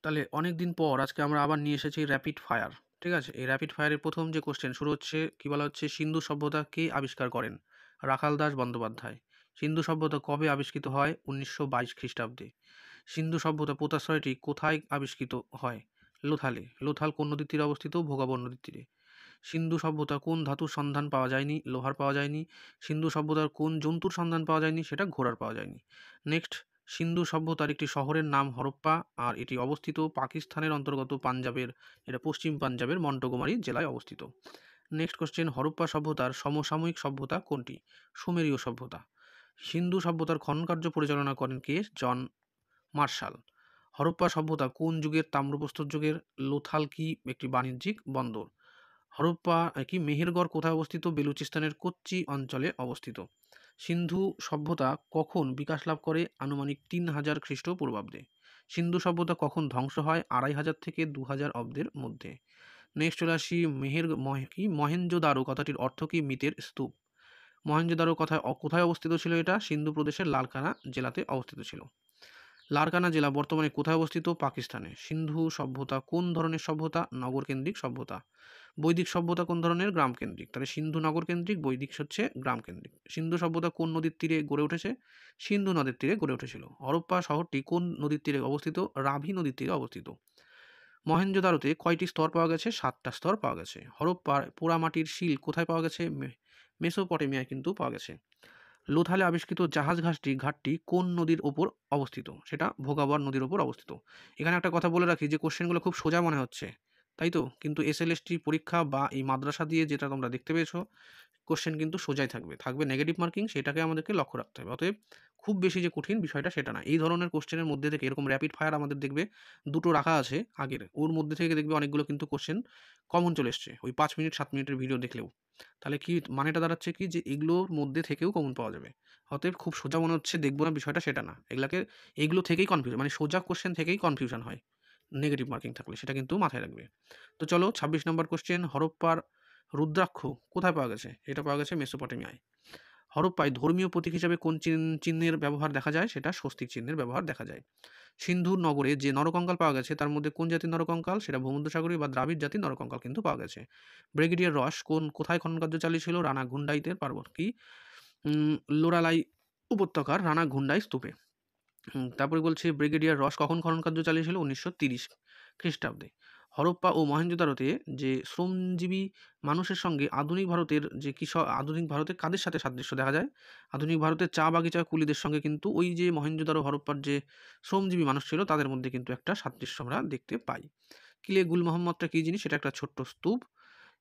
তাহলে অনেকদিন পর আজকে আমরা আবার নিয়ে এসেছি র্যাপিড ফায়ার। ঠিক আছে? এই র্যাপিড ফায়ারের ১ম যে কোয়েশ্চেন শুরু হচ্ছে, কি বলা হচ্ছে, সিন্ধু সভ্যতা কে আবিষ্কার করেন? রাখাল দাস বন্দ্যোপাধ্যায়। সিন্ধু সভ্যতা কবে আবিষ্কৃত হয়? ১৯২২ খ্রিস্টাব্দে। সিন্ধু সভ্যতা পোতাশ্রয়টি কোথায় আবিষ্কৃত হয়? লোথালে। লোথাল কোন নদীর তীরে অবস্থিত? ভোগাবর নদীর তীরে। সিন্ধু সভ্যতা কোন ধাতুর সন্ধান পাওয়া যায়নি? লোহার পাওয়া যায়নি। সিন্ধু সভ্যতার কোন জন্তুর সন্ধান পাওয়া যায়নি? সেটা ঘোড়ার পাওয়া যায়নি। নেক্সট, সিন্ধু সভ্যতার একটি শহরের নাম হরপ্পা, আর এটি অবস্থিত পাকিস্তানের অন্তর্গত পাঞ্জাবের, এটা পশ্চিম পাঞ্জাবের মন্টগোমারি জেলায় অবস্থিত। নেক্সট কোশ্চেন, হরপ্পা সভ্যতার সমসাময়িক সভ্যতা কোনটি? সুমেরীয় সভ্যতা। সিন্ধু সভ্যতার খনন কার্য পরিচালনা করেন কে? John Marshall. হরপ্পা সভ্যতা কোন যুগের? তাম্রপ্রস্তর যুগের। লোথাল কি একটি বাণিজ্যিক বন্দর? হরপ্পা কি মেহেরগড় কোথায় অবস্থিত? বেলুচিস্তানের কোচ্চি অঞ্চলে অবস্থিত। সিন্ধু সভ্যতা কখন বিকাশ লাভ করে? আনুমানিক ৩০০০ খ্রিস্টপূর্বাব্দে। সিন্ধু সভ্যতা কখন ধ্বংস হয়? ২৫০০ থেকে ২০০০ অব্দের মধ্যে। নেক্সট চলে আসি, মহেঞ্জোদারো কথাটির অর্থ কি? মৃতের স্তূপ। মহেঞ্জোদারো কোথায় অবস্থিত ছিল? এটা সিন্ধু প্রদেশের লারকানা জেলাতে অবস্থিত ছিল। লারকানা জেলা বর্তমানে কোথায় অবস্থিত? পাকিস্তানে। সিন্ধু সভ্যতা কোন ধরনের সভ্যতা? নগরকেন্দ্রিক সভ্যতা। বৈদিক সভ্যতা কোন ধরনের? গ্রামকেন্দ্রিক। তাহলে সিন্ধু নগরকেন্দ্রিক, বৈদিক হচ্ছে গ্রামকেন্দ্রিক। সিন্ধু সভ্যতা কোন নদীর তীরে গড়ে উঠেছে? সিন্ধু নদীর তীরে গড়ে উঠেছিল। হরপ্পা শহরটি কোন নদীর তীরে অবস্থিত? রাভি নদীর তীরে অবস্থিত। মহেঞ্জোদারোতে কয়টি স্তর পাওয়া গেছে? ৭টা স্তর পাওয়া গেছে। হরপ্পার পোড়ামাটির শিল কোথায় পাওয়া গেছে? মেসোপটেমিয়ায় কিন্তু পাওয়া গেছে। লোথালে আবিষ্কৃত জাহাজ ঘাটটি কোন নদীর ওপর অবস্থিত? সেটা ভোগাবর নদীর ওপর অবস্থিত। এখানে একটা কথা বলে রাখি যে কোশ্চেনগুলো খুব সোজা মনে হচ্ছে, তাই তো? কিন্তু এসএলএসটি পরীক্ষা বা এই মাদ্রাসা দিয়ে যেটা তোমরা দেখতে পেয়েছো, কোশ্চেন কিন্তু সোজাই থাকবে নেগেটিভ মার্কিং, সেটাকে আমাদেরকে লক্ষ্য রাখতে হবে। অতএব খুব বেশি যে কঠিন বিষয়টা সেটা না। এই ধরনের কোশ্চেনের মধ্যে থেকে এরকম র্যাপিড ফায়ার আমাদের দেখবে দুটো রাখা আছে আগের, ওর মধ্যে থেকে দেখবে অনেকগুলো কিন্তু কোশ্চেন কমন চলে এসছে ওই ৫ মিনিট ৭ মিনিটের ভিডিও দেখলেও। তাহলে কি মানেটা দাঁড়াচ্ছে কি, যে এগুলোর মধ্যে থেকেও কমন পাওয়া যাবে। অতএব খুব সোজা মনে হচ্ছে দেখবো না, বিষয়টা সেটা না। এইগুলো থেকেই কনফিউশন, মানে সোজা কোশ্চেন থেকেই কনফিউশন হয় নেগেটিভ মার্কিং থাকলে, সেটা কিন্তু মাথায় রাখবে। তো চলো ২৬ নম্বর কোশ্চেন, হরপ্পার রুদ্রাক্ষ কোথায় পাওয়া গেছে? এটা পাওয়া গেছে মেসোপটেমিয়ায়। হরপ্পায় ধর্মীয় প্রতীক হিসেবে কোন চিহ্নের ব্যবহার দেখা যায়? সেটা স্বস্তিক চিহ্নের ব্যবহার দেখা যায়। সিন্ধুর নগরে যে নরকঙ্কাল পাওয়া গেছে তার মধ্যে কোন জাতির নরকঙ্কাল? সেটা ভূমধ্যসাগরী বা দ্রাবিড় জাতির নরকঙ্কাল কিন্তু পাওয়া গেছে। ব্রিগেডিয়ার রস কোথায় খননকার্য চালিয়েছিল? রানা ঘুন্ডাইতের পার্বতী লোরালাই উপত্যকার রানা ঘুন্ডাই স্তূপে। তারপরে বলছে ব্রিগেডিয়ার রস কখন খননকার্য চালিয়েছিল? ১৯৩০ খ্রিস্টাব্দে। হরপ্পা ও মহেঞ্জোদারোতে যে শ্রমজীবী মানুষের সঙ্গে আধুনিক ভারতে কাদের সাথে সাদৃশ্য দেখা যায়? আধুনিক ভারতের চা বাগিচা কুলিদের সঙ্গে কিন্তু ওই যে মহেঞ্জোদারো হরপ্পার যে শ্রমজীবী মানুষ ছিল তাদের মধ্যে কিন্তু একটা সাদৃশ্য আমরা দেখতে পাই। কিলে গুল মোহাম্মদটা কী জিনিস? সেটা একটা ছোট্ট স্তূপ।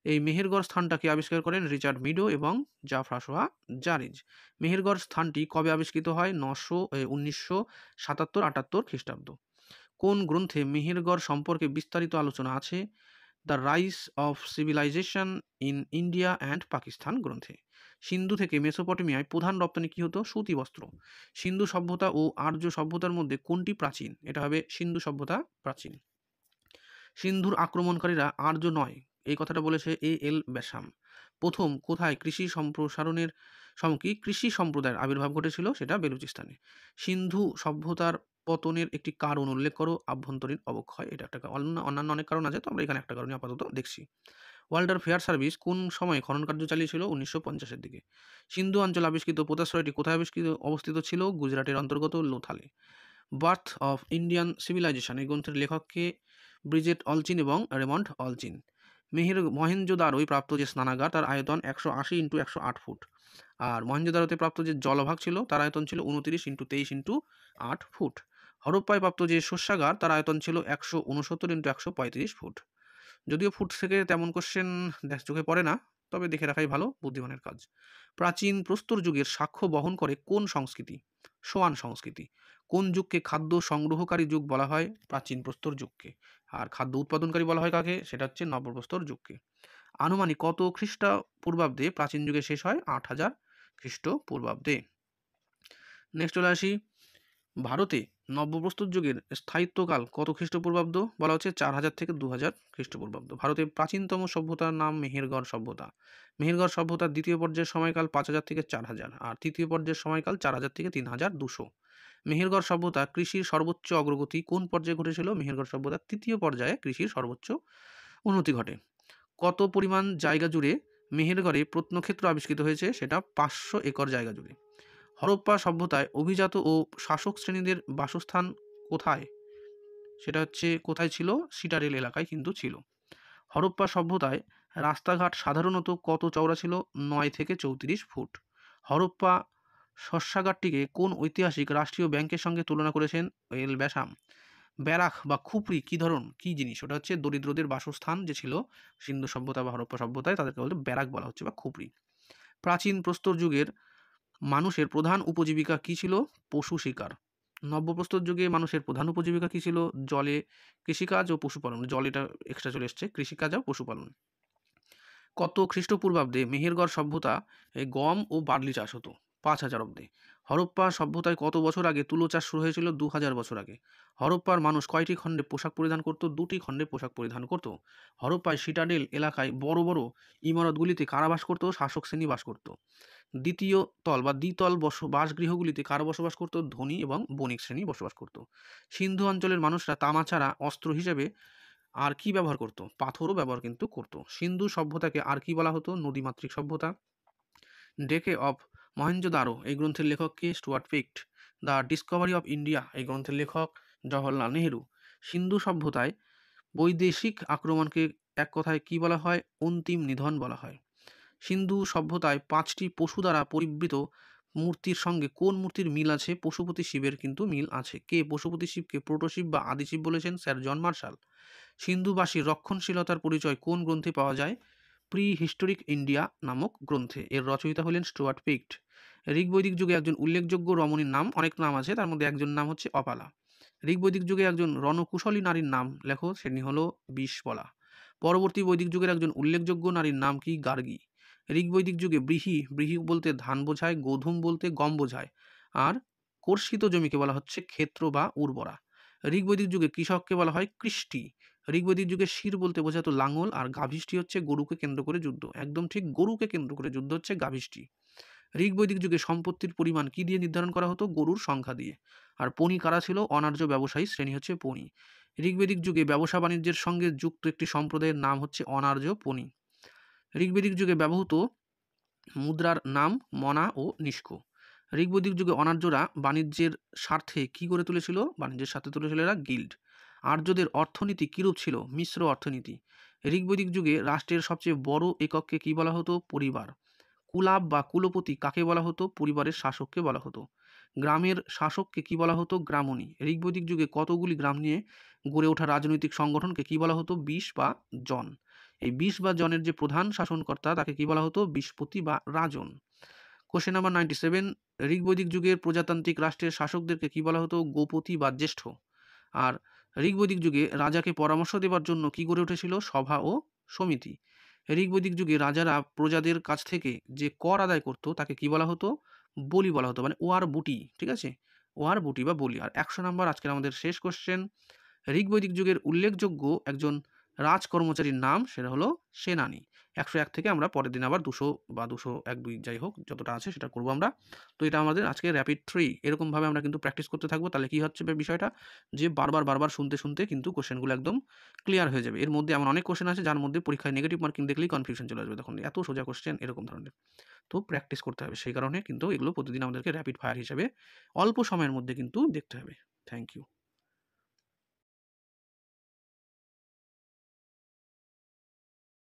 এই মেহেরগড় স্থানটাকে আবিষ্কার করেন রিচার্ড মিডো এবং ফ্রাঁসোয়া জারিজ। মেহেরগড় স্থানটি কবে আবিষ্কৃত হয়? ১৯৭৭-৭৮ খ্রিস্টাব্দ। কোন গ্রন্থে মেহেরগড় সম্পর্কে বিস্তারিত আলোচনা আছে? The rise of civilisation in India and Pakistan গ্রন্থে। সিন্ধু থেকে মেসোপটেমিয়ায় প্রধান রপ্তানি কী হতো? সুতি বস্ত্র। সিন্ধু সভ্যতা ও আর্য সভ্যতার মধ্যে কোনটি প্রাচীন? এটা হবে সিন্ধু সভ্যতা প্রাচীন। সিন্ধুর আক্রমণকারীরা আর্য নয়, এই কথাটা বলেছে এ.এল. ব্যাসাম। প্রথম কোথায় কৃষি সম্প্রদায়ের আবির্ভাব ঘটেছিল? সেটা বেলুচিস্তানে। সিন্ধু সভ্যতার পতনের একটি কারণ উল্লেখ করো। আভ্যন্তরীণ অবক্ষয়। এটা একটা অন্যান্য অনেক কারণ আছে, তো আমরা এখানে একটা কারণই আপাতত দেখছি। ওয়াল্টার ফেয়ার সার্ভিস কোন সময়ে খনন কার্য চালিয়েছিল? ১৯৫০-এর দিকে। সিন্ধু অঞ্চল আবিষ্কৃত পোতাশ্রয়টি কোথায় অবস্থিত ছিল? গুজরাটের অন্তর্গত লোথালে। বার্থ অফ ইন্ডিয়ান সিভিলাইজেশন এই গ্রন্থের লেখককে ব্রিজেট অলচিন এবং রেমন্ড অলচিন। মহেঞ্জোদারোয় প্রাপ্ত যে স্নানাগার তার আয়তন ১৮০ × ১০৮ ফুট। আর মহেঞ্জোদারোতে প্রাপ্ত যে জলভাগ ছিল তার আয়তন ছিল ২৯ × ২৩ × ৮ ফুট। হরপ্পায় প্রাপ্ত যে শস্যাগার তার আয়তন ছিল ১৬৯ × ১৩৫ ফুট। যদিও ফুট থেকে তেমন কোশ্চেন চোখে পড়ে না, তবে দেখে রাখাই ভালো, বুদ্ধিমানের কাজ। প্রাচীন প্রস্তর যুগের সাক্ষ্য বহন করে কোন সংস্কৃতি? সোয়ান সংস্কৃতি। কোন যুগকে খাদ্য সংগ্রহকারী যুগ বলা হয়? প্রাচীন প্রস্তর যুগকে। আর খাদ্য উৎপাদনকারী বলা হয় কাকে? সেটা হচ্ছে নবপ্রস্তর যুগকে। আনুমানিক কত খ্রিস্টপূর্বাব্দে প্রাচীন যুগে শেষ হয়? ৮০০০ খ্রিস্টপূর্বাব্দে। নেক্সট চলে আসি, ভারতে নব্যপ্রস্তর যুগের স্থায়িত্বকাল কত খ্রিস্টপূর্বাব্দ? বলা হচ্ছে ৪০০০ থেকে ২০০০ খ্রিস্টপূর্বাব্দ। ভারতের প্রাচীনতম সভ্যতার নাম মেহেরগড় সভ্যতা। মেহেরগড় সভ্যতার দ্বিতীয় পর্যায়ের সময়কাল ৫০০০ থেকে ৪০০০, আর তৃতীয় পর্যায়ের সময়কাল ৪০০০ থেকে ৩২০০। মেহেরগড় সভ্যতা কৃষির সর্বোচ্চ অগ্রগতি কোন পর্যায়ে ঘটেছিল? মেহেরগড় সভ্যতার ৩য় পর্যায়ে কৃষির সর্বোচ্চ উন্নতি ঘটে। কত পরিমাণ জায়গা জুড়ে মেহেরগড়ে প্রত্নক্ষেত্র আবিষ্কৃত হয়েছে? সেটা ৫০০ একর জায়গা জুড়ে। হরপ্পা সভ্যতায় অভিজাত ও শাসক শ্রেণীদের বাসস্থান কোথায়? সেটা হচ্ছে কোথায় ছিল? সিটাডেল এলাকায় কিন্তু ছিল। হরপ্পা সভ্যতায় রাস্তাঘাট সাধারণত কত চওড়া ছিল? ৯ থেকে ৩৪ ফুট। হরপ্পা শস্যাগারটিকে কোন ঐতিহাসিক রাষ্ট্রীয় ব্যাংকের সঙ্গে তুলনা করেছেন? এল ব্যাসাম। ব্যারাক বা খুপরি কী জিনিস? ওটা হচ্ছে দরিদ্রদের বাসস্থান যে ছিল সিন্ধু সভ্যতা বা হরপ্পা সভ্যতায়, তাদেরকে বলতে ব্যারাক বলা হচ্ছে বা খুপরি। প্রাচীন প্রস্তর যুগের মানুষের প্রধান উপজীবিকা কী ছিল? পশু শিকার। নব্যপ্রস্তর যুগে মানুষের প্রধান উপজীবিকা কী ছিল? জলে কৃষিকাজ ও পশুপালন। জল এটা এক্সট্রা চলে এসছে, কৃষিকাজ আর পশুপালন। কত খ্রিস্টপূর্বাব্দে মেহেরগড় সভ্যতা গম ও বার্লি চাষ হতো? ৫০০০ অব্দে। হরপ্পা সভ্যতায় কত বছর আগে তুলো চাষ শুরু হয়েছিল? ২০০০ বছর আগে। হরপ্পার মানুষ কয়টি খণ্ডে পোশাক পরিধান করত? ২টি খণ্ডে পোশাক পরিধান করত। হরপ্পায় সিটাডেল এলাকায় বড় বড় ইমারতগুলিতে কারা বাস করত? শাসক শ্রেণী বাস করত। দ্বিতীয় তল বা দ্বিতল বাসগৃহগুলিতে কারা বসবাস করত? ধনী এবং বণিক শ্রেণী বসবাস করত। সিন্ধু অঞ্চলের মানুষরা তামা ছাড়া অস্ত্র হিসেবে আর কি ব্যবহার করত? পাথরও ব্যবহার কিন্তু করত। সিন্ধু সভ্যতাকে আর কি বলা হতো? নদীমাতৃক সভ্যতা। ডেকে অফ মহেঞ্জোদারো এই গ্রন্থের লেখক কে? Stuart Piggott. The discovery of India এই গ্রন্থের লেখক জওহরলাল নেহেরু। সিন্ধু সভ্যতায় বৈদেশিক আক্রমণকে এক কথায় কি বলা হয়? অন্তিম নিধন বলা হয়। সিন্ধু সভ্যতায় ৫টি পশু দ্বারা পরিবৃত মূর্তির সঙ্গে কোন মূর্তির মিল আছে? পশুপতি শিবের কিন্তু মিল আছে। কে পশুপতি শিবকে প্রোটোশিব বা আদিশিব বলেছেন? Sir John Marshall. সিন্ধুবাসীর রক্ষণশীলতার পরিচয় কোন গ্রন্থে পাওয়া যায়? প্রি হিস্টোরিক ইন্ডিয়া নামক গ্রন্থে। এর রচয়িতা হলেন স্টুয়ার্ট পিক্ট। ঋগ্বৈদিক যুগে একজন উল্লেখযোগ্য রমণীর নাম, অনেক নাম আছে, তার মধ্যে একজন নাম হচ্ছে অপালা। ঋগ্বৈদিক যুগে একজন রণকুশলী নারীর নাম লেখো, সেটি হলো বিষবলা। পরবর্তী বৈদিক যুগের একজন উল্লেখযোগ্য নারীর নাম কি? গার্গী। ঋগ্বৈদিক যুগে ব্রীহি বলতে ধান বোঝায়, গোধূম বলতে গম বোঝায়, আর কর্ষিত জমিকে বলা হচ্ছে ক্ষেত্র বা উর্বরা। ঋগ্বৈদিক যুগে কৃষককে বলা হয় কৃষ্টি। ঋগ্বৈদিক যুগে শির বলতে বোঝাতো লাঙল, আর গাভিষ্টি হচ্ছে গরুকে কেন্দ্র করে যুদ্ধ। একদম ঠিক, গরুকে কেন্দ্র করে যুদ্ধ হচ্ছে গাভিষ্টি। ঋগ্বৈদিক যুগে সম্পত্তির পরিমাণ কি দিয়ে নির্ধারণ করা হতো? গরুর সংখ্যা দিয়ে। আর পণি কারা ছিল? অনার্য ব্যবসায়ী শ্রেণী হচ্ছে পণি। ঋগ্বৈদিক যুগে ব্যবসা বাণিজ্যের সঙ্গে যুক্ত একটি সম্প্রদায়ের নাম হচ্ছে অনার্য পণি। ঋগ্বৈদিক যুগে ব্যবহৃত মুদ্রার নাম মনা ও নিষ্ক। ঋগ্বৈদিক যুগে অনার্যরা বাণিজ্যের স্বার্থে কি গড়ে তুলেছিল? বাণিজ্যের স্বার্থে তুলেছিল এরা গিল্ড। আর্যদের অর্থনীতি কিরূপ ছিল? মিশ্র অর্থনীতি। ঋগ্বৈদিক যুগে রাষ্ট্রের সবচেয়ে বড় একককে কি বলা হতো? পরিবার। কুলাব বা কুলপতি কাকে বলা হতো? পরিবারের শাসককে বলা হতো। গ্রামের শাসককে কি বলা হতো? গ্রামণী। ঋগ্বৈদিক যুগে কতগুলি গ্রাম নিয়ে গড়ে ওঠা রাজনৈতিক সংগঠনকে কি বলা হতো? ২০ বা জন। এই ২০ বা জনের যে প্রধান শাসনকর্তা তাকে কি বলা হতো? বিশপতি বা রাজন। কোশ্চেন নাম্বার 97, ঋগ্বৈদিক যুগের প্রজাতান্ত্রিক রাষ্ট্রের শাসকদেরকে কি বলা হতো? গোপতি বা জ্যেষ্ঠ। আর ঋগ্বৈদিক যুগে রাজাকে পরামর্শ দেবার জন্য কি গড়ে উঠেছিল? সভা ও সমিতি। ঋগ্বৈদিক যুগে রাজারা প্রজাদের কাছ থেকে যে কর আদায় করত তাকে কি বলা হতো? বলি বলা হতো, মানে ওয়ার বুটি, ঠিক আছে? ওয়ার বুটি বা বলি। আর ১০০ নাম্বার আজকের আমাদের শেষ কোশ্চেন, ঋগ্বৈদিক যুগের উল্লেখযোগ্য একজন রাজকর্মচারীর নাম, সেটা হলো সেনানি। ১০১ থেকে আমরা পরের দিন আবার ২০০ বা ২০০-১-২ যাই হোক যতটা আছে সেটা করবো আমরা। তো এটা আমাদের আজকে র্যাপিড 3 এরকমভাবে আমরা কিন্তু প্র্যাকটিস করতে থাকবো। তাহলে কি হচ্ছে বিষয়টা, যে বারবার শুনতে কিন্তু কোশ্চেনগুলো একদম ক্লিয়ার হয়ে যাবে। এর মধ্যে এমন অনেক কোশ্চেন আছে যার মধ্যে পরীক্ষায় নেগেটিভ মার্কিং দেখলেই কনফিউশন চলে আসবে, তখন এত সোজা কোশ্চেন এরকম ধরনের। তো প্র্যাকটিস করতে হবে, সেই কারণে কিন্তু এগুলো প্রতিদিন আমাদেরকে র্যাপিড ফায়ার হিসেবে অল্প সময়ের মধ্যে কিন্তু দেখতে হবে। Thank you.